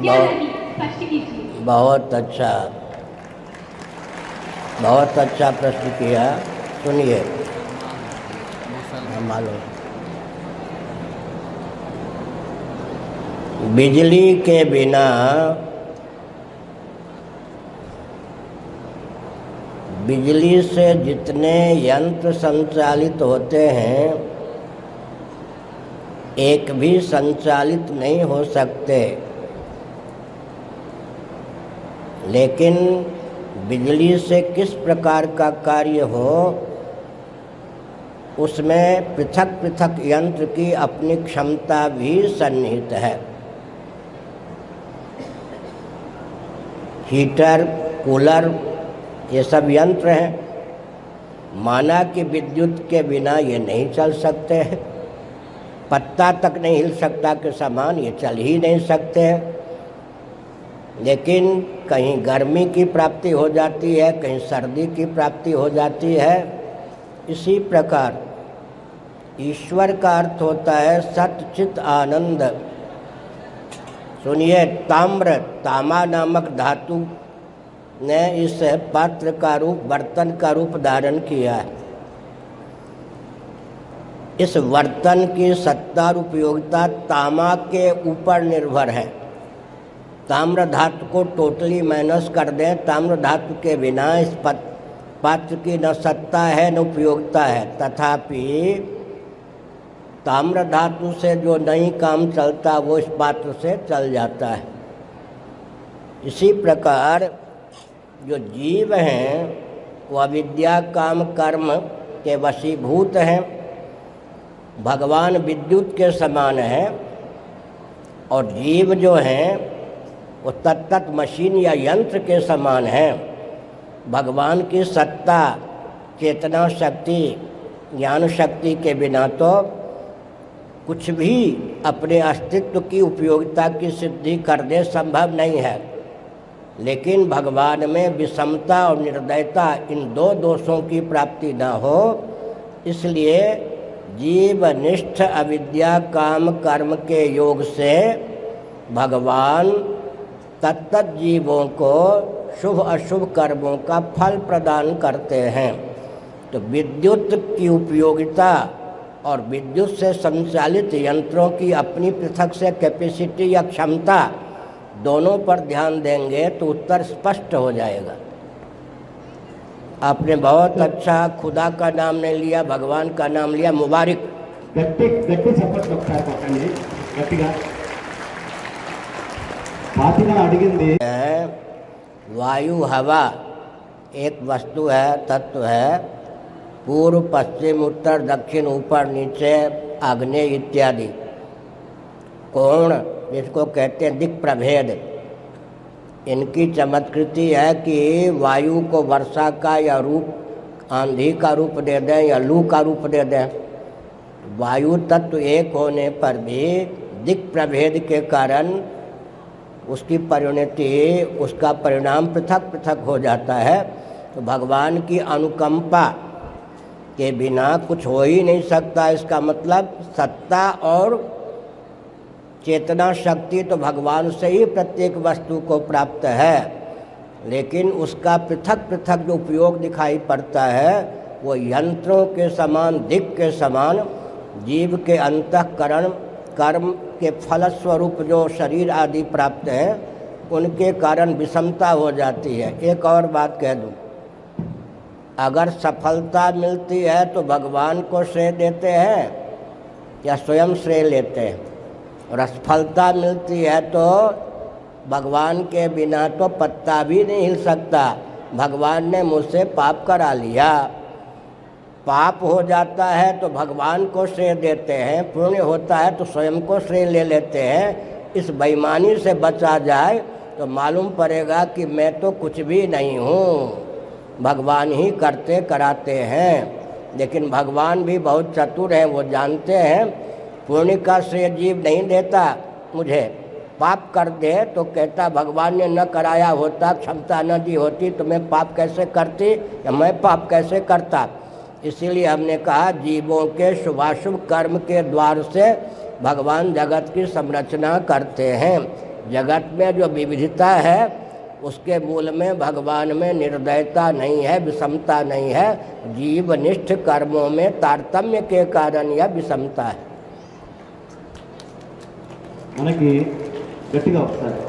क्या लगी, स्पष्ट कीजिए। बहुत अच्छा, बहुत अच्छा प्रश्न किया। सुनिए, मालूम, बिजली के बिना बिजली से जितने यंत्र संचालित होते हैं एक भी संचालित नहीं हो सकते, लेकिन बिजली से किस प्रकार का कार्य हो उसमें पृथक पृथक यंत्र की अपनी क्षमता भी सन्निहित है। हीटर, कूलर, ये सब यंत्र हैं। माना कि विद्युत के बिना ये नहीं चल सकते हैं, पत्ता तक नहीं हिल सकता कि सामान ये चल ही नहीं सकते हैं। लेकिन कहीं गर्मी की प्राप्ति हो जाती है, कहीं सर्दी की प्राप्ति हो जाती है। इसी प्रकार ईश्वर का अर्थ होता है सत चित आनंद। सुनिए, तामा नामक धातु ने इस पात्र का रूप, बर्तन का रूप धारण किया है। इस बर्तन की सत्ता और उपयोगिता तामा के ऊपर निर्भर है। ताम्र धातु को टोटली माइनस कर दें, ताम्र धातु के बिना इस पात्र की न सत्ता है न उपयोगिता है। तथापि ताम्र धातु से जो नहीं काम चलता वो इस पात्र से चल जाता है। इसी प्रकार जो जीव हैं वो अविद्या काम कर्म के वशीभूत हैं। भगवान विद्युत के समान है और जीव जो हैं वो तत्त मशीन या यंत्र के समान हैं। भगवान की सत्ता, चेतना शक्ति, ज्ञान शक्ति के बिना तो कुछ भी अपने अस्तित्व की उपयोगिता की सिद्धि करने संभव नहीं है। लेकिन भगवान में विषमता और निर्दयता, इन दो दोषों की प्राप्ति न हो, इसलिए जीवनिष्ठ अविद्या काम कर्म के योग से भगवान तत्त जीवों को शुभ अशुभ कर्मों का फल प्रदान करते हैं। तो विद्युत की उपयोगिता और विद्युत से संचालित यंत्रों की अपनी पृथक से कैपेसिटी या क्षमता, दोनों पर ध्यान देंगे तो उत्तर स्पष्ट हो जाएगा। आपने बहुत अच्छा खुदा का नाम नहीं लिया, भगवान का नाम लिया, मुबारक। गट्टी चप्पल ఒకసారి పక్కనే గట్టిగా ఫాతిమా అడిగింది। वायु, हवा एक वस्तु है, तत्व है। पूर्व, पश्चिम, उत्तर, दक्षिण, ऊपर, नीचे, आग्नेय इत्यादि कोण, जिसको कहते हैं दिक् प्रभेद, इनकी चमत्कृति है कि वायु को वर्षा का या रूप, आंधी का रूप दे दें या लू का रूप दे दें। वायु तत्व एक होने पर भी दिक् प्रभेद के कारण उसकी परिणति, उसका परिणाम पृथक पृथक हो जाता है। तो भगवान की अनुकंपा के बिना कुछ हो ही नहीं सकता। इसका मतलब सत्ता और चेतना शक्ति तो भगवान से ही प्रत्येक वस्तु को प्राप्त है, लेकिन उसका पृथक पृथक जो उपयोग दिखाई पड़ता है वो यंत्रों के समान, दिक् के समान जीव के अंतःकरण कर्म के फलस्वरूप जो शरीर आदि प्राप्त हैं उनके कारण विषमता हो जाती है। एक और बात कह दूँ, अगर सफलता मिलती है तो भगवान को श्रेय देते हैं या स्वयं श्रेय लेते हैं, और असफलता मिलती है तो भगवान के बिना तो पत्ता भी नहीं हिल सकता। भगवान ने मुझसे पाप करा लिया, पाप हो जाता है तो भगवान को श्रेय देते हैं, पुण्य होता है तो स्वयं को श्रेय ले लेते हैं। इस बेईमानी से बचा जाए तो मालूम पड़ेगा कि मैं तो कुछ भी नहीं हूँ, भगवान ही करते कराते हैं। लेकिन भगवान भी बहुत चतुर हैं, वो जानते हैं पुण्य का श्रेय जीव नहीं देता मुझे। पाप कर दे तो कहता भगवान ने न कराया होता, क्षमता न दी होती तो मैं पाप कैसे करती या मैं पाप कैसे करता। इसीलिए हमने कहा जीवों के शुभाशुभ कर्म के द्वार से भगवान जगत की संरचना करते हैं। जगत में जो विविधता है उसके मूल में भगवान में निर्दयता नहीं है, विषमता नहीं है। जीवनिष्ठ कर्मों में तारतम्य के कारण यह विषमता है। మనకి గట్టిగా ఒకసారి